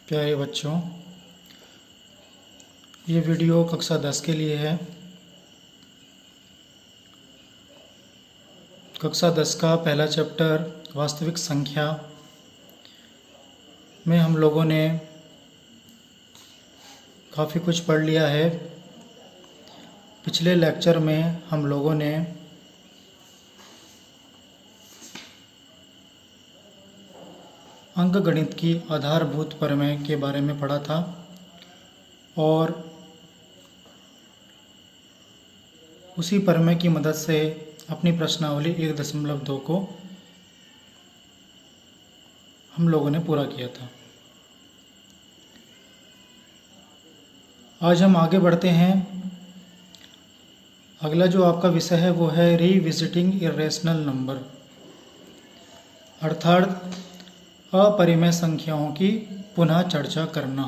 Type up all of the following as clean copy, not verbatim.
प्यारे बच्चों, ये वीडियो कक्षा 10 के लिए है। कक्षा 10 का पहला चैप्टर वास्तविक संख्या में हम लोगों ने काफ़ी कुछ पढ़ लिया है। पिछले लेक्चर में हम लोगों ने अंकगणित की आधारभूत प्रमेय के बारे में पढ़ा था और उसी प्रमेय की मदद से अपनी प्रश्नावली 1.2 को हम लोगों ने पूरा किया था। आज हम आगे बढ़ते हैं। अगला जो आपका विषय है वो है रिविजिटिंग इरेशनल नंबर, अर्थात अपरिमेय संख्याओं की पुनः चर्चा करना।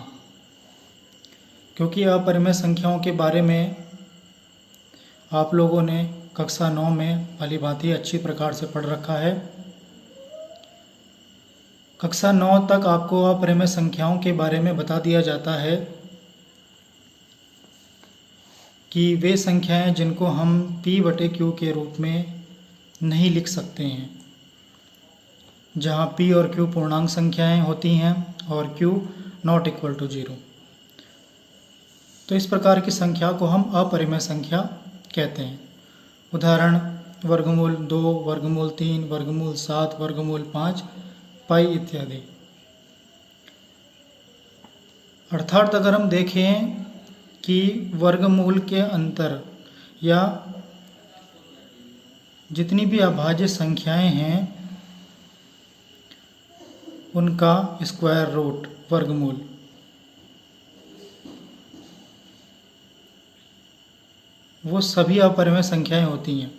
क्योंकि अपरिमेय संख्याओं के बारे में आप लोगों ने कक्षा 9 में भली भांति अच्छी प्रकार से पढ़ रखा है। कक्षा 9 तक आपको अपरिमेय संख्याओं के बारे में बता दिया जाता है कि वे संख्याएं जिनको हम p/q के रूप में नहीं लिख सकते हैं, जहां p और q पूर्णांक संख्याएं होती हैं और q ≠ 0। तो इस प्रकार की संख्या को हम अपरिमेय संख्या कहते हैं। उदाहरण वर्गमूल 2, वर्गमूल 3, वर्गमूल 7, वर्गमूल 5, पाई इत्यादि। अर्थात अगर हम देखें कि वर्गमूल के अंतर या जितनी भी अभाज्य संख्याएं हैं उनका स्क्वायर रूट वर्गमूल वो सभी अपरिमेय संख्याएं होती हैं।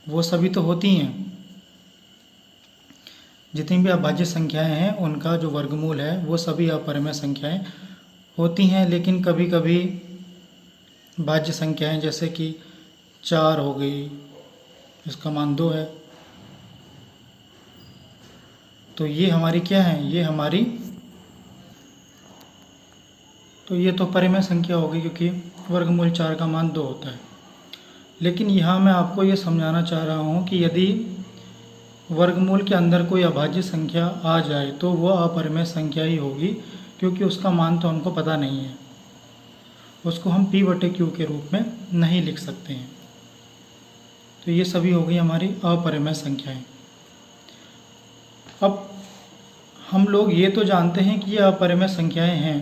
वो सभी तो होती हैं, जितनी भी अभाज्य संख्याएं हैं उनका जो वर्गमूल है वो सभी अपरिमेय संख्याएं होती हैं। लेकिन कभी कभी भाज्य संख्याएं जैसे कि 4 हो गई, इसका मान 2 है, तो ये हमारी क्या है, ये तो परिमेय संख्या होगी क्योंकि वर्गमूल 4 का मान 2 होता है। लेकिन यहाँ मैं आपको ये समझाना चाह रहा हूँ कि यदि वर्गमूल के अंदर कोई अभाज्य संख्या आ जाए तो वह अपरिमेय संख्या ही होगी, क्योंकि उसका मान तो हमको पता नहीं है, उसको हम p/q के रूप में नहीं लिख सकते हैं। तो ये सभी हो गई हमारी अपरिमेय संख्याएं। अब हम लोग ये तो जानते हैं कि ये अपरिमेय संख्याएं हैं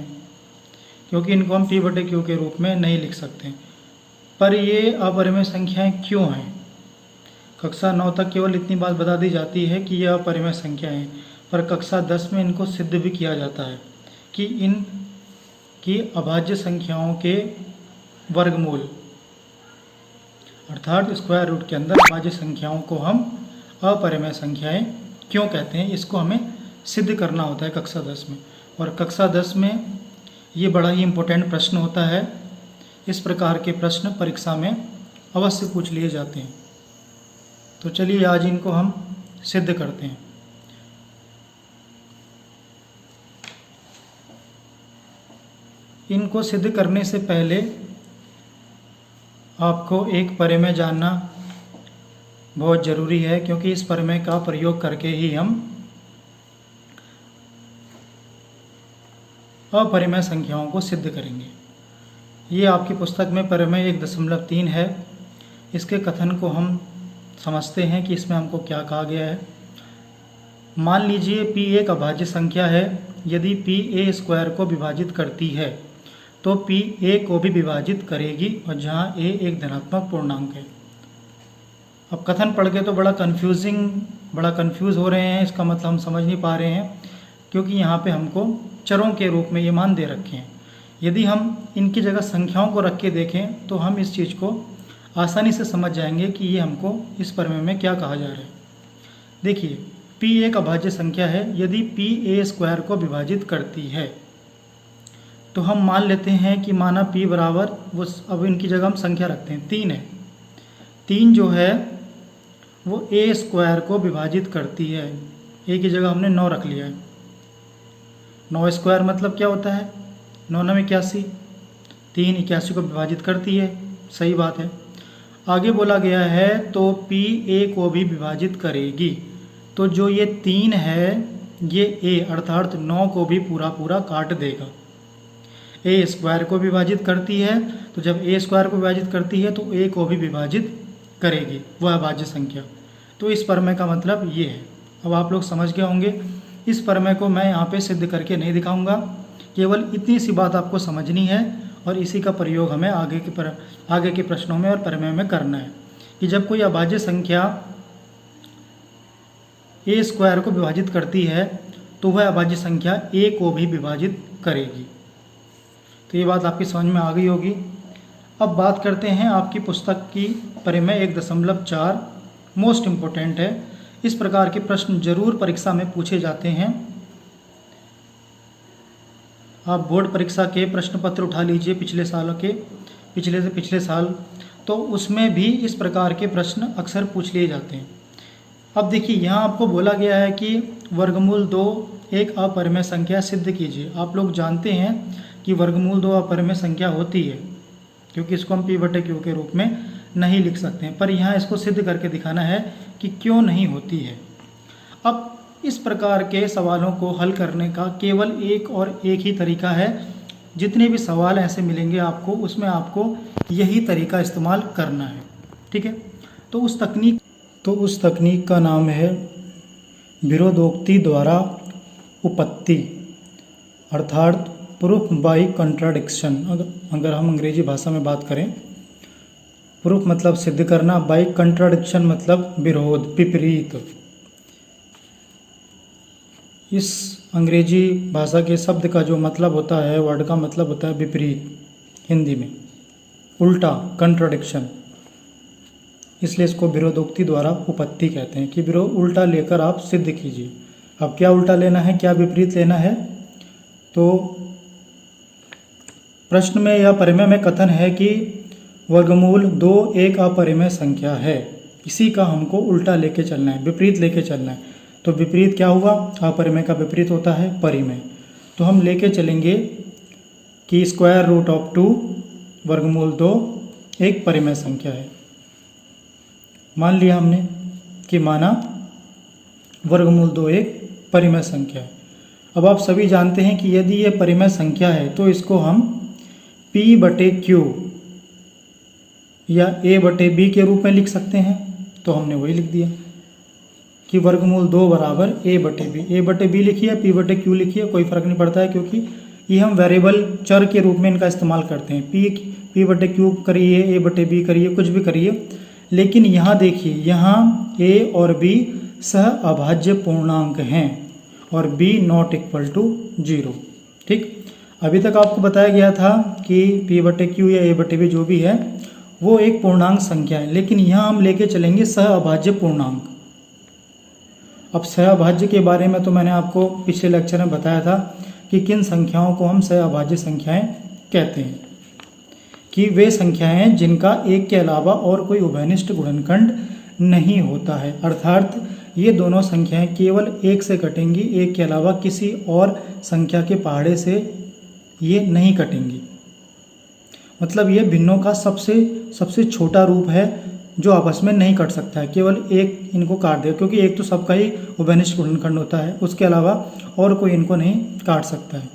क्योंकि इनको हम p/q के रूप में नहीं लिख सकते, पर ये अपरिमेय संख्याएं क्यों हैं? कक्षा 9 तक केवल इतनी बात बता दी जाती है कि यह अपरिमेय संख्याएं हैं, पर कक्षा 10 में इनको सिद्ध भी किया जाता है कि इन की अभाज्य संख्याओं के वर्गमूल अर्थात स्क्वायर रूट के अंदर अभाज्य संख्याओं को हम अपरिमेय संख्याएं क्यों कहते हैं, इसको हमें सिद्ध करना होता है कक्षा 10 में। और कक्षा 10 में ये बड़ा ही इम्पोर्टेंट प्रश्न होता है। इस प्रकार के प्रश्न परीक्षा में अवश्य पूछ लिए जाते हैं। तो चलिए आज इनको हम सिद्ध करते हैं। इनको सिद्ध करने से पहले आपको एक प्रमेय जानना बहुत ज़रूरी है, क्योंकि इस प्रमेय का प्रयोग करके ही हम अपरिमेय संख्याओं को सिद्ध करेंगे। ये आपकी पुस्तक में प्रमेय 1.3 है। इसके कथन को हम समझते हैं कि इसमें हमको क्या कहा गया है। मान लीजिए p एक अभाज्य संख्या है। यदि p a² को विभाजित करती है तो p a को भी विभाजित करेगी, और जहाँ a एक धनात्मक पूर्णांक है। अब कथन पढ़ के तो बड़ा कंफ्यूज हो रहे हैं, इसका मतलब हम समझ नहीं पा रहे हैं, क्योंकि यहाँ पे हमको चरों के रूप में ये मान दे रखे हैं। यदि हम इनकी जगह संख्याओं को रख के देखें तो हम इस चीज़ को आसानी से समझ जाएंगे कि ये हमको इस प्रमेय में क्या कहा जा रहा है। देखिए, p एक अभाज्य संख्या है। यदि p a² को विभाजित करती है तो हम मान लेते हैं कि माना p बराबर वो, अब इनकी जगह हम संख्या रखते हैं, 3 है। 3 जो है वो a² को विभाजित करती है। a की जगह हमने 9 रख लिया है। 9 स्क्वायर मतलब क्या होता है, 9 9 81, 3 81 को विभाजित करती है, सही बात है। आगे बोला गया है तो P A को भी विभाजित करेगी, तो जो ये 3 है ये A अर्थात 9 को भी पूरा पूरा काट देगा। A स्क्वायर को विभाजित करती है, तो जब A स्क्वायर को विभाजित करती है तो A को भी विभाजित करेगी, वह अभाज्य संख्या। तो इस प्रमेय का मतलब ये है। अब आप लोग समझ गए होंगे। इस प्रमेय को मैं यहाँ पे सिद्ध करके नहीं दिखाऊंगा, केवल इतनी सी बात आपको समझनी है और इसी का प्रयोग हमें आगे के प्रश्नों में और प्रमेय में करना है कि जब कोई अभाज्य संख्या A स्क्वायर को विभाजित करती है तो वह अभाज्य संख्या A को भी विभाजित करेगी। तो ये बात आपकी समझ में आ गई होगी। अब बात करते हैं आपकी पुस्तक की प्रमेय 1.4, मोस्ट इम्पोर्टेंट है। इस प्रकार के प्रश्न जरूर परीक्षा में पूछे जाते हैं। आप बोर्ड परीक्षा के प्रश्न पत्र उठा लीजिए पिछले से पिछले साल, तो उसमें भी इस प्रकार के प्रश्न अक्सर पूछ लिए जाते हैं। अब देखिए यहाँ आपको बोला गया है कि वर्गमूल 2 एक अपरिमेय संख्या सिद्ध कीजिए। आप लोग जानते हैं कि वर्गमूल 2 अपरिमेय संख्या होती है, क्योंकि इसको हम P/Q के रूप में नहीं लिख सकते हैं, पर यहाँ इसको सिद्ध करके दिखाना है कि क्यों नहीं होती है। अब इस प्रकार के सवालों को हल करने का केवल एक ही तरीका है। जितने भी सवाल ऐसे मिलेंगे आपको, उसमें आपको यही तरीका इस्तेमाल करना है, ठीक है। तो उस तकनीक का नाम है विरोधोक्ति द्वारा उपपत्ति, अर्थात प्रूफ बाय कंट्राडिक्शन। अगर हम अंग्रेजी भाषा में बात करें, प्रूफ मतलब सिद्ध करना, बाय कंट्राडिक्शन मतलब विरोध, विपरीत। इस अंग्रेजी भाषा के शब्द का जो मतलब होता है, वर्ड का मतलब होता है विपरीत, हिंदी में उल्टा, कंट्राडिक्शन। इसलिए इसको विरोधोक्ति द्वारा उपपत्ति कहते हैं कि विरोध उल्टा लेकर आप सिद्ध कीजिए। अब क्या उल्टा लेना है, क्या विपरीत लेना है? तो प्रश्न में या प्रमेय में कथन है कि वर्गमूल 2 एक अपरिमेय संख्या है। इसी का हमको उल्टा लेके चलना है, विपरीत लेके चलना है। तो विपरीत क्या हुआ? अपरिमेय का विपरीत होता है परिमेय। तो हम लेके चलेंगे कि स्क्वायर रूट ऑफ 2 वर्गमूल 2 एक परिमेय संख्या है। मान लिया हमने कि माना वर्गमूल 2 एक परिमेय संख्या है। अब आप सभी जानते हैं कि यदि ये परिमेय संख्या है तो इसको हम P/Q या A/B के रूप में लिख सकते हैं। तो हमने वही लिख दिया कि वर्गमूल 2 बराबर A/B। A/B लिखिए, P/Q लिखिए, कोई फ़र्क नहीं पड़ता है, क्योंकि ये हम वेरिएबल चर के रूप में इनका इस्तेमाल करते हैं। P/Q करिए, A/B करिए, कुछ भी करिए, लेकिन यहाँ देखिए, यहाँ A और B सह अभाज्य पूर्णांक हैं और B नॉट इक्वल टू 0, ठीक। अभी तक आपको बताया गया था कि P/Q या A/B जो भी है वो एक पूर्णांक संख्या है, लेकिन यहाँ हम लेके चलेंगे सह अभाज्य पूर्णांक। अब सह अभाज्य के बारे में तो मैंने आपको पिछले लेक्चर में बताया था कि किन संख्याओं को हम सह अभाज्य संख्याएं कहते हैं, कि वे संख्याएं जिनका एक के अलावा और कोई उभयनिष्ठ गुणनखंड नहीं होता है। अर्थात ये दोनों संख्याएं केवल एक से कटेंगी, एक के अलावा किसी और संख्या के पहाड़े से ये नहीं कटेंगी। मतलब ये भिन्नों का सबसे छोटा रूप है जो आपस में नहीं कट सकता है, केवल एक इनको काट दे, क्योंकि एक तो सबका ही उभयनिष्ठ गुणनखंड होता है, उसके अलावा और कोई इनको नहीं काट सकता है।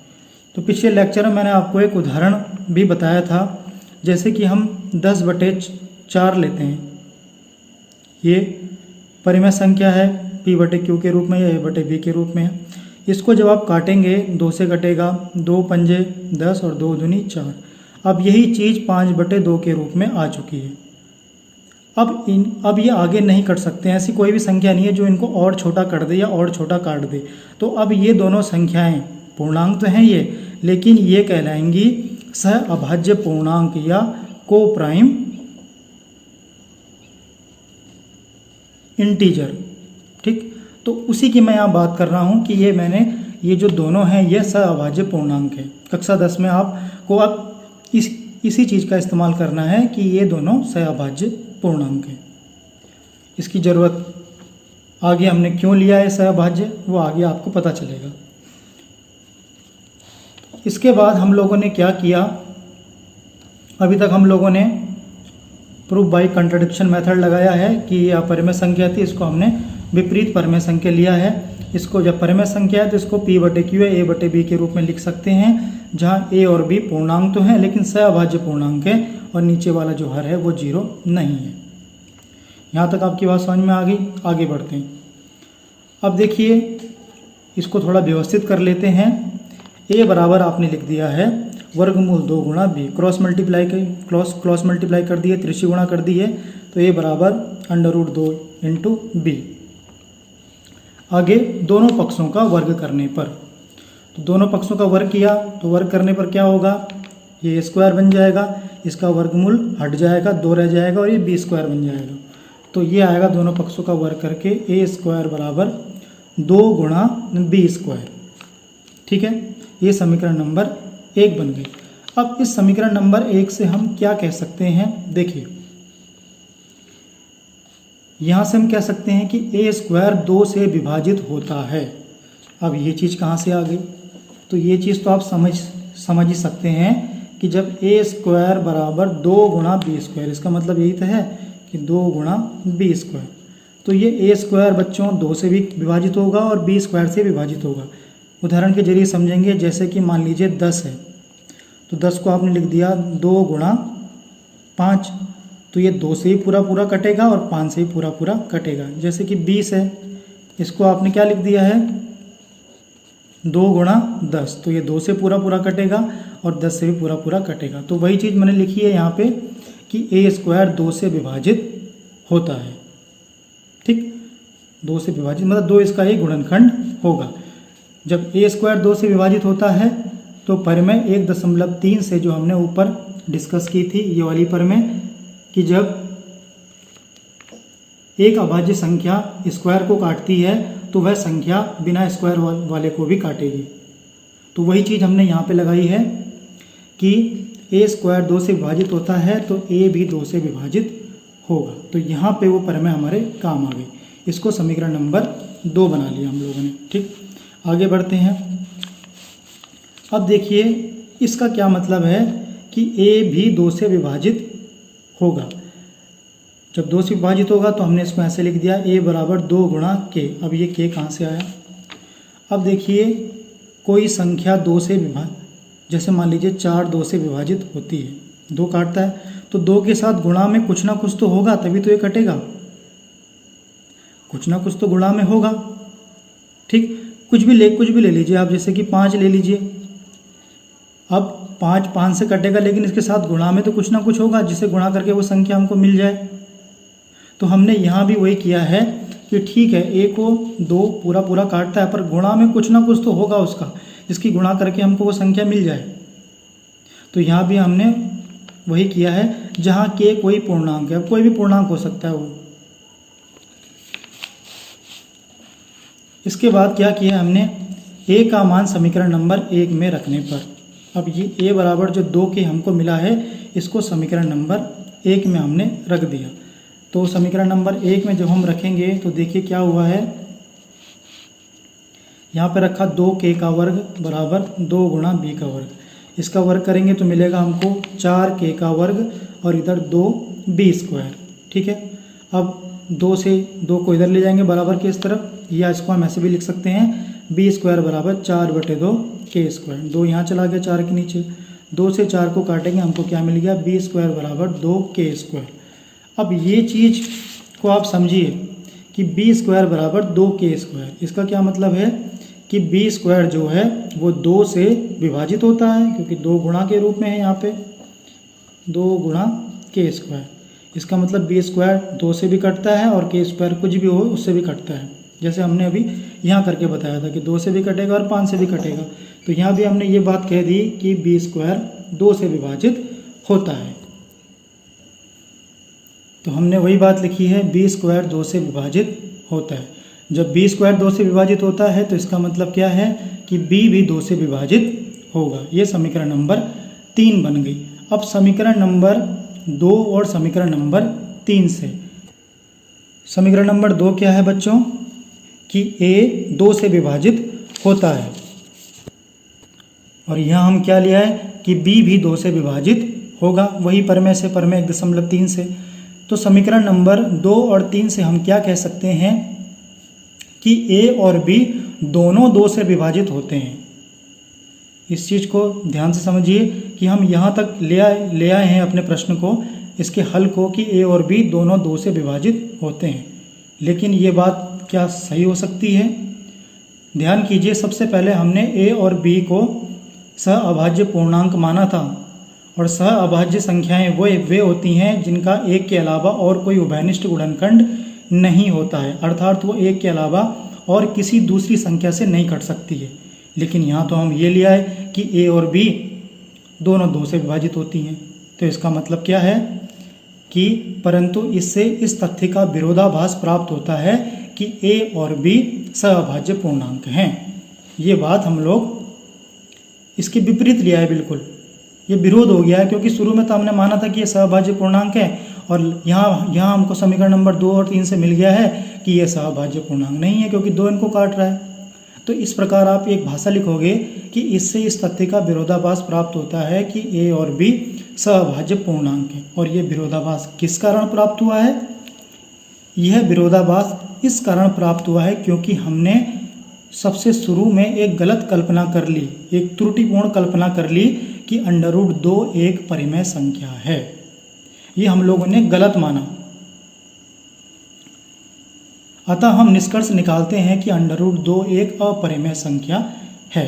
तो पिछले लेक्चर में मैंने आपको एक उदाहरण भी बताया था, जैसे कि हम 10/4 लेते हैं। ये परिमेय संख्या है, P/Q के रूप में या A/B के रूप में है। इसको जब आप काटेंगे, 2 से कटेगा, 2 पंजे 10 और 2 दूनी 4। अब यही चीज़ 5/2 के रूप में आ चुकी है। अब ये आगे नहीं कट सकते हैं, ऐसी कोई भी संख्या नहीं है जो इनको और छोटा कर दे या और छोटा काट दे। तो अब ये दोनों संख्याएं पूर्णांक तो हैं ये, लेकिन ये कहलाएंगी सह अभाज्य पूर्णांक या को प्राइम इंटीजर, ठीक। तो उसी की मैं यहाँ बात कर रहा हूँ कि ये जो दोनों हैं ये सह अभाज्य पूर्णांक है। कक्षा 10 में आपको अब इसी चीज़ का इस्तेमाल करना है कि ये दोनों सह अभाज्य पूर्णांक है। इसकी ज़रूरत आगे हमने क्यों लिया है सह अभाज्य, वो आगे आपको पता चलेगा। इसके बाद हम लोगों ने क्या किया, अभी तक हम लोगों ने प्रूफ बाय कंट्राडिक्शन मेथड लगाया है कि यह अपरिमेय संख्या थी, इसको हमने विपरीत परिमेय संख्या लिया है। इसको जब परिमेय संख्या है तो इसको P/Q या A/B के रूप में लिख सकते हैं, जहाँ A और B पूर्णांक तो हैं लेकिन सहअभाज्य पूर्णांक है और नीचे वाला जो हर है वो 0 नहीं है। यहाँ तक आपकी बात समझ में आ गई। आगे बढ़ते हैं। अब देखिए इसको थोड़ा व्यवस्थित कर लेते हैं। A बराबर आपने लिख दिया है वर्गमूल 2 गुणा B, क्रॉस मल्टीप्लाई कर दिए, त्रिशी गुणा कर दी है, तो A बराबर √2 इंटू B। आगे दोनों पक्षों का वर्ग करने पर, तो दोनों पक्षों का वर्ग किया तो वर्ग करने पर क्या होगा, ये A² बन जाएगा, इसका वर्गमूल हट जाएगा, 2 रह जाएगा और ये B² बन जाएगा। तो ये आएगा दोनों पक्षों का वर्ग करके A² बराबर 2 गुणा B²। ठीक है, ये समीकरण नंबर 1 बन गई। अब इस समीकरण नंबर 1 से हम क्या कह सकते हैं, देखिए यहाँ से हम कह सकते हैं कि A² 2 से विभाजित होता है। अब ये चीज़ कहाँ से आ गई, तो ये चीज़ तो आप समझ ही सकते हैं कि जब A² बराबर 2 गुणा B², इसका मतलब यही तो है कि 2 गुणा B², तो ये A² बच्चों 2 से भी विभाजित होगा और B² से विभाजित होगा। उदाहरण के जरिए समझेंगे, जैसे कि मान लीजिए 10 है, तो 10 को आपने लिख दिया 2 गुणा 5, तो ये 2 से ही पूरा कटेगा और 5 से ही पूरा कटेगा। जैसे कि 20 है, इसको आपने क्या लिख दिया है 2 गुणा 10, तो ये 2 से पूरा कटेगा और 10 से भी पूरा कटेगा। तो वही चीज़ मैंने लिखी है यहाँ पे कि A² 2 से विभाजित होता है। ठीक, 2 से विभाजित मतलब 2 इसका एक गुणनखंड होगा। जब A² 2 से विभाजित होता है तो परिमेय 1.3 से जो हमने ऊपर डिस्कस की थी, ये वाली परिमेय, कि जब एक अभाज्य संख्या स्क्वायर को काटती है तो वह संख्या बिना स्क्वायर वाले को भी काटेगी। तो वही चीज़ हमने यहाँ पे लगाई है कि A² 2 से विभाजित होता है तो A भी 2 से विभाजित होगा। तो यहाँ पे वो परिमेय हमारे काम आ गई। इसको समीकरण नंबर 2 बना लिया हम लोगों ने। ठीक, आगे बढ़ते हैं। अब देखिए इसका क्या मतलब है कि A भी 2 से विभाजित होगा। जब 2 से विभाजित होगा तो हमने इसमें ऐसे लिख दिया A बराबर 2 गुणा K। अब ये K कहाँ से आया, अब देखिए कोई संख्या 2 से जैसे मान लीजिए 4 2 से विभाजित होती है, 2 काटता है, तो 2 के साथ गुणा में कुछ ना कुछ तो होगा, तभी तो ये कटेगा, कुछ ना कुछ तो गुणा में होगा। ठीक, कुछ भी ले लीजिए आप, जैसे कि 5 ले लीजिए। अब 5 से कटेगा, लेकिन इसके साथ गुणा में तो कुछ ना कुछ होगा जिसे गुणा करके वो संख्या हमको मिल जाए। तो हमने यहाँ भी वही किया है कि ठीक है, A को 2 पूरा काटता है, पर गुणा में कुछ ना कुछ तो होगा उसका, जिसकी गुणा करके हमको वो संख्या मिल जाए। तो यहाँ भी हमने वही किया है, जहाँ K कोई पूर्णांक है, कोई भी पूर्णांक हो सकता है वो। इसके बाद क्या किया हमने, A का मान समीकरण नंबर 1 में रखने पर, अब ये A बराबर जो 2 के हमको मिला है, इसको समीकरण नंबर 1 में हमने रख दिया। तो समीकरण नंबर 1 में जब हम रखेंगे तो देखिए क्या हुआ है, यहाँ पे रखा 2K का वर्ग बराबर 2 गुणा B का वर्ग। इसका वर्ग करेंगे तो मिलेगा हमको 4K का वर्ग और इधर 2B²। ठीक है, अब 2 से 2 को इधर ले जाएंगे बराबर के इस तरफ, या इसको हम ऐसे भी लिख सकते हैं B² बराबर 4/2 K²। 2 यहाँ चला गया 4 के नीचे, 2 से 4 को काटेंगे, हमको क्या मिल गया B² बराबर 2 K²। अब ये चीज़ को आप समझिए कि B² बराबर 2 K²। इसका क्या मतलब है कि B² जो है वो 2 से विभाजित होता है, क्योंकि 2 गुणा के रूप में है यहाँ पे, 2 गुणा K²। इसका मतलब B² 2 से भी कटता है और K² कुछ भी हो उससे भी कटता है, जैसे हमने अभी यहाँ करके बताया था कि 2 से भी कटेगा और 5 से भी कटेगा। तो यहाँ भी हमने ये बात कह दी कि B² 2 से विभाजित होता है। तो हमने वही बात लिखी है, B² 2 से विभाजित होता है। जब B² 2 से विभाजित होता है तो इसका मतलब क्या है कि B भी 2 से विभाजित होगा। ये समीकरण नंबर 3 बन गई। अब समीकरण नंबर 2 और समीकरण नंबर 3 से, समीकरण नंबर 2 क्या है बच्चों कि A 2 से विभाजित होता है। और यहाँ हम क्या लिया है कि b भी 2 से विभाजित होगा, वही परमेय से परमेय 1.3 से। तो समीकरण नंबर 2 और 3 से हम क्या कह सकते हैं कि a और b दोनों 2 से विभाजित होते हैं। इस चीज़ को ध्यान से समझिए कि हम यहाँ तक ले आए हैं अपने प्रश्न को, इसके हल को, कि a और b दोनों 2 से विभाजित होते हैं। लेकिन ये बात क्या सही हो सकती है? ध्यान कीजिए, सबसे पहले हमने a और b को सहअभाज्य पूर्णांक माना था, और सहअभाज्य संख्याएं वे होती हैं जिनका एक के अलावा और कोई उभयनिष्ठ गुणनखंड नहीं होता है, अर्थात वो एक के अलावा और किसी दूसरी संख्या से नहीं घट सकती है। लेकिन यहाँ तो हम ये लिया है कि a और b दोनों 2 से विभाजित होती हैं। तो इसका मतलब क्या है कि परंतु इससे इस तथ्य का विरोधाभास प्राप्त होता है कि a और b सहअभाज्य पूर्णांक हैं। ये बात हम लोग इसके विपरीत लिया है, बिल्कुल ये विरोध हो गया है, क्योंकि शुरू में तो हमने माना था कि ये सहअभाज्य पूर्णांक है, और यहाँ हमको समीकरण नंबर 2 और 3 से मिल गया है कि ये सहअभाज्य पूर्णांक नहीं है, क्योंकि 2 इनको काट रहा है। तो इस प्रकार आप एक भाषा लिखोगे कि इससे इस तथ्य का विरोधाभास प्राप्त होता है कि a और b सहअभाज्य पूर्णांक है। और ये विरोधाभास किस कारण प्राप्त हुआ है? यह विरोधाभास इस कारण प्राप्त हुआ है क्योंकि हमने सबसे शुरू में एक गलत कल्पना कर ली, एक त्रुटिपूर्ण कल्पना कर ली कि √2 एक परिमेय संख्या है। ये हम लोगों ने गलत माना। अतः हम निष्कर्ष निकालते हैं कि √2 एक अपरिमेय संख्या है।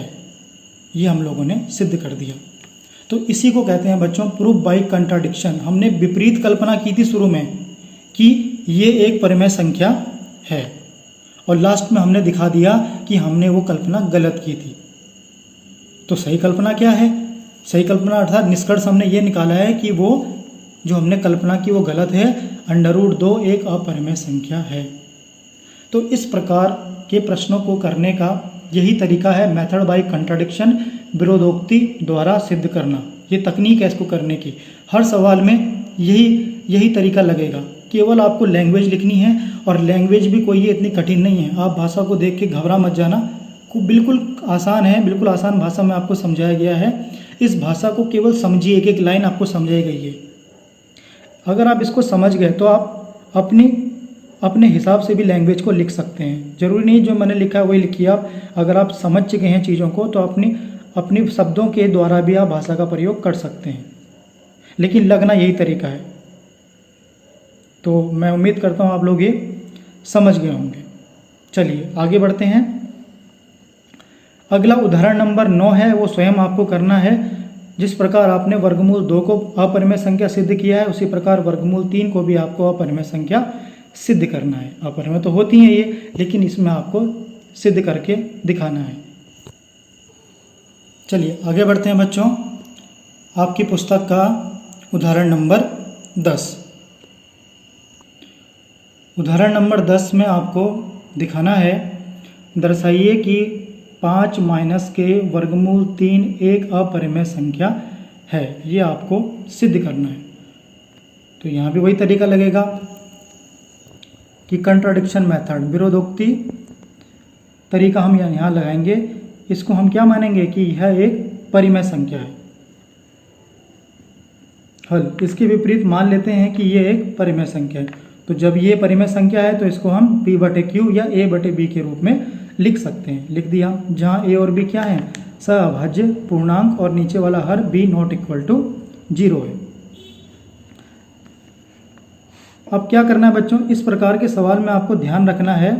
ये हम लोगों ने सिद्ध कर दिया। तो इसी को कहते हैं बच्चों प्रूफ बाय कंट्राडिक्शन। हमने विपरीत कल्पना की थी शुरू में कि ये एक परिमेय संख्या है, और लास्ट में हमने दिखा दिया कि हमने वो कल्पना गलत की थी। तो सही कल्पना क्या है? सही कल्पना अर्थात निष्कर्ष हमने ये निकाला है कि वो जो हमने कल्पना की वो गलत है, √2 एक अपरिमेय संख्या है। तो इस प्रकार के प्रश्नों को करने का यही तरीका है, मेथड बाय कंट्राडिक्शन, विरोधोक्ति द्वारा सिद्ध करना। ये तकनीक है इसको करने की। हर सवाल में यही तरीका लगेगा। केवल आपको लैंग्वेज लिखनी है, और लैंग्वेज भी कोई ये इतनी कठिन नहीं है। आप भाषा को देख के घबरा मत जाना, बिल्कुल आसान है, बिल्कुल आसान भाषा में आपको समझाया गया है। इस भाषा को केवल समझिए, एक एक लाइन आपको समझाई गई है। अगर आप इसको समझ गए तो आप अपने हिसाब से भी लैंग्वेज को लिख सकते हैं। ज़रूरी नहीं जो मैंने लिखा है वही लिखिए आप। अगर आप समझ चुके हैं चीज़ों को तो अपनी शब्दों के द्वारा भी आप भाषा का प्रयोग कर सकते हैं, लेकिन लगना यही तरीका है। तो मैं उम्मीद करता हूँ आप लोग ये समझ गए होंगे। चलिए आगे बढ़ते हैं। अगला उदाहरण नंबर 9 है, वो स्वयं आपको करना है। जिस प्रकार आपने वर्गमूल 2 को अपरिमेय संख्या सिद्ध किया है, उसी प्रकार वर्गमूल 3 को भी आपको अपरिमेय संख्या सिद्ध करना है। अपरिमेय तो होती हैं ये, लेकिन इसमें आपको सिद्ध करके दिखाना है। चलिए आगे बढ़ते हैं बच्चों। आपकी पुस्तक का उदाहरण नंबर 10। उदाहरण नंबर 10 में आपको दिखाना है, दर्शाइए कि 5 माइनस के वर्गमूल 3 एक अपरिमेय संख्या है। ये आपको सिद्ध करना है। तो यहाँ भी वही तरीका लगेगा कि कंट्राडिक्शन मेथड, विरोधोक्ति तरीका हम यहाँ लगाएंगे। इसको हम क्या मानेंगे कि यह एक परिमेय संख्या है। हल इसके विपरीत मान लेते हैं कि यह एक परिमेय संख्या है। तो जब ये परिमेय संख्या है तो इसको हम P/Q या A/B के रूप में लिख सकते हैं। लिख दिया, जहाँ A और B क्या है? सहअभाज्य पूर्णांक, और नीचे वाला हर B ≠ 0 है। अब क्या करना है बच्चों, इस प्रकार के सवाल में आपको ध्यान रखना है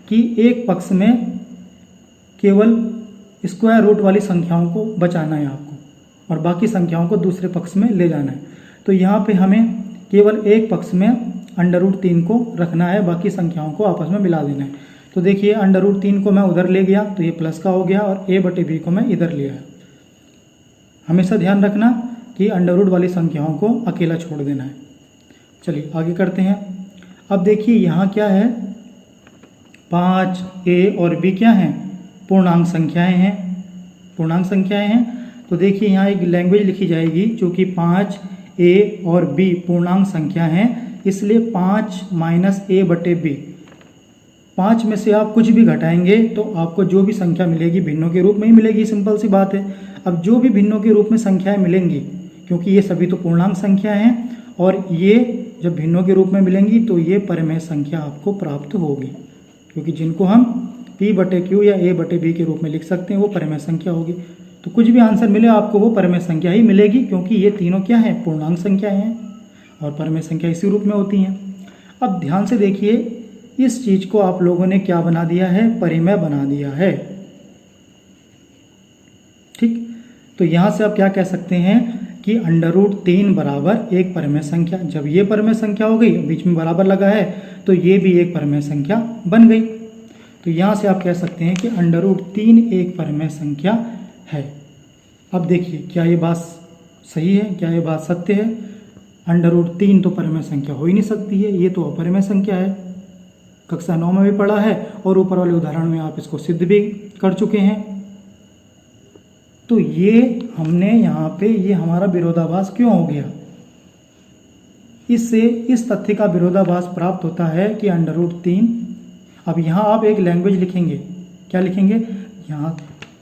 कि एक पक्ष में केवल स्क्वायर रूट वाली संख्याओं को बचाना है आपको, और बाकी संख्याओं को दूसरे पक्ष में ले जाना है। तो यहाँ पे हमें केवल एक पक्ष में √3 को रखना है, बाकी संख्याओं को आपस में मिला देना है। तो देखिए √3 को मैं उधर ले गया तो ये प्लस का हो गया, और A/B को मैं इधर लिया। हमेशा ध्यान रखना कि अंडर वाली संख्याओं को अकेला छोड़ देना है। चलिए आगे करते हैं। अब देखिए यहाँ क्या है, 5 A और B क्या हैं? पूर्णांक संख्याएं हैं। पूर्णांक संख्याएं हैं तो देखिए यहाँ एक लैंग्वेज लिखी जाएगी, चूँकि 5 A और B पूर्णांक संख्या हैं, इसलिए 5 - A/B 5 में से आप कुछ भी घटाएंगे तो आपको जो भी संख्या मिलेगी भिन्नों के रूप में ही मिलेगी, सिंपल सी बात है। अब जो भी भिन्नों के रूप में संख्याएं मिलेंगी, क्योंकि ये सभी तो पूर्णांक संख्या हैं, और ये जब भिन्नों के रूप में मिलेंगी तो ये परिमेय संख्या आपको प्राप्त होगी, क्योंकि जिनको हम P/Q या A/B के रूप में लिख सकते हैं वो परिमेय संख्या होगी। तो कुछ भी आंसर मिले आपको वो परिमेय संख्या ही मिलेगी, क्योंकि ये तीनों क्या हैं, पूर्णांक संख्याएं हैं और परिमेय संख्या इसी रूप में होती हैं। अब ध्यान से देखिए, इस चीज को आप लोगों ने क्या बना दिया है, परिमेय बना दिया है। ठीक, तो यहां से आप क्या कह सकते हैं कि √3 बराबर एक परिमेय संख्या। जब ये परिमेय संख्या हो गई, बीच में बराबर लगा है, तो ये भी एक परिमेय संख्या बन गई। तो यहां से आप कह सकते हैं कि √3 एक परिमेय संख्या है। अब देखिए, क्या ये बात सही है, क्या ये बात सत्य है? √3 तो परिमेय संख्या हो ही नहीं सकती है, ये तो अपरिमेय संख्या है। कक्षा 9 में भी पढ़ा है और ऊपर वाले उदाहरण में आप इसको सिद्ध भी कर चुके हैं। तो ये हमने यहाँ पे, ये हमारा विरोधाभास क्यों हो गया? इससे इस तथ्य का विरोधाभास प्राप्त होता है कि √3, अब यहाँ आप एक लैंग्वेज लिखेंगे, क्या लिखेंगे यहाँ,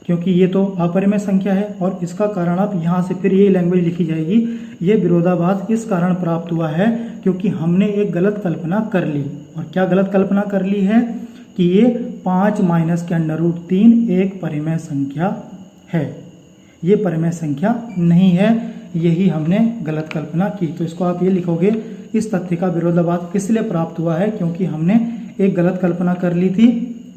क्योंकि ये तो अपरिमेय संख्या है और इसका कारण आप यहाँ से फिर ये लैंग्वेज लिखी जाएगी। ये विरोधाभास इस कारण प्राप्त हुआ है क्योंकि हमने एक गलत कल्पना कर ली। और क्या गलत कल्पना कर ली है कि ये 5 माइनस के √3 एक परिमेय संख्या है। ये परिमेय संख्या नहीं है, यही हमने गलत कल्पना की। तो इसको आप ये लिखोगे, इस तथ्य का विरोधाभास इसलिए प्राप्त हुआ है क्योंकि हमने एक गलत कल्पना कर ली थी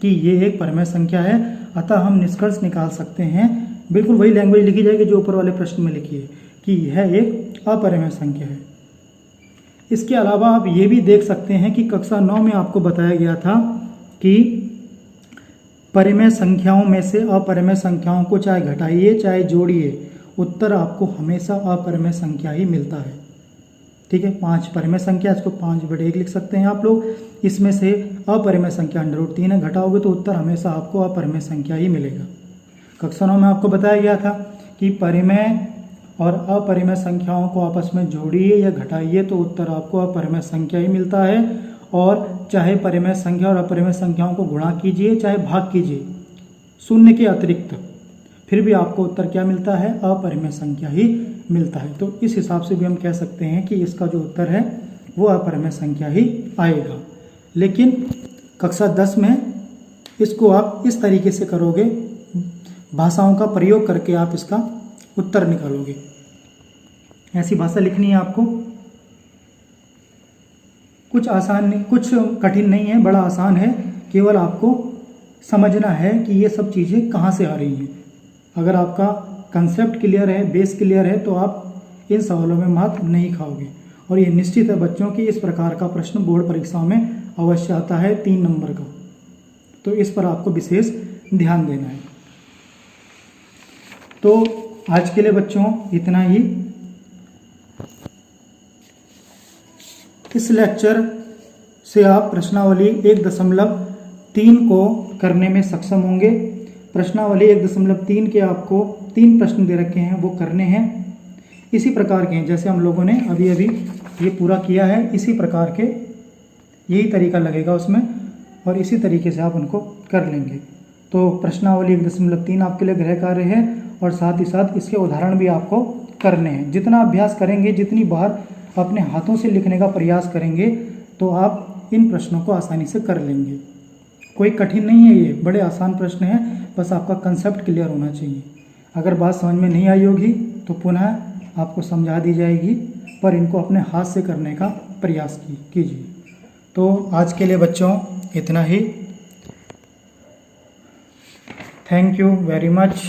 कि ये एक परिमेय संख्या है। अतः हम निष्कर्ष निकाल सकते हैं, बिल्कुल वही लैंग्वेज लिखी जाएगी जो ऊपर वाले प्रश्न में लिखी है, कि यह एक अपरिमेय संख्या है। इसके अलावा आप ये भी देख सकते हैं कि कक्षा 9 में आपको बताया गया था कि परिमेय संख्याओं में से अपरिमेय संख्याओं को चाहे घटाइए चाहे जोड़िए, उत्तर आपको हमेशा अपरिमेय संख्या ही मिलता है। ठीक है, 5 परिमेय संख्या, इसको 5/1 लिख सकते हैं आप लोग। इसमें से अपरिमेय संख्या √3 है, घटाओगे तो उत्तर हमेशा आपको अपरिमेय संख्या ही मिलेगा। कक्षा 9 में आपको बताया गया था कि परिमेय और अपरिमेय संख्याओं को आपस में जोड़िए या घटाइए तो उत्तर आपको अपरिमेय संख्या ही मिलता है। और चाहे परिमेय संख्या और अपरिमेय संख्याओं को गुणा कीजिए चाहे भाग कीजिए शून्य के अतिरिक्त, फिर भी आपको उत्तर क्या मिलता है, अपरिमेय संख्या ही मिलता है। तो इस हिसाब से भी हम कह सकते हैं कि इसका जो उत्तर है वो अपरिमेय संख्या ही आएगा। लेकिन कक्षा 10 में इसको आप इस तरीके से करोगे, भाषाओं का प्रयोग करके आप इसका उत्तर निकालोगे। ऐसी भाषा लिखनी है आपको, कुछ आसान नहीं, कुछ कठिन नहीं है, बड़ा आसान है। केवल आपको समझना है कि ये सब चीज़ें कहाँ से आ रही हैं। अगर आपका कंसेप्ट क्लियर है, बेस क्लियर है, तो आप इन सवालों में मात नहीं खाओगे। और ये निश्चित है बच्चों की इस प्रकार का प्रश्न बोर्ड परीक्षाओं में अवश्य आता है 3 नंबर का, तो इस पर आपको विशेष ध्यान देना है। तो आज के लिए बच्चों इतना ही। इस लेक्चर से आप प्रश्नावली 1.3 को करने में सक्षम होंगे। प्रश्नावली 1.3 के आपको 3 प्रश्न दे रखे हैं, वो करने हैं। इसी प्रकार के हैं जैसे हम लोगों ने अभी अभी ये पूरा किया है, इसी प्रकार के यही तरीका लगेगा उसमें, और इसी तरीके से आप उनको कर लेंगे। तो प्रश्नावली 1.3 आपके लिए गृह कार्य है और साथ ही साथ इसके उदाहरण भी आपको करने हैं। जितना अभ्यास करेंगे, जितनी बार अपने हाथों से लिखने का प्रयास करेंगे, तो आप इन प्रश्नों को आसानी से कर लेंगे। कोई कठिन नहीं है, ये बड़े आसान प्रश्न हैं, बस आपका कंसेप्ट क्लियर होना चाहिए। अगर बात समझ में नहीं आई होगी तो पुनः आपको समझा दी जाएगी, पर इनको अपने हाथ से करने का प्रयास कीजिए। तो आज के लिए बच्चों इतना ही। Thank you very much.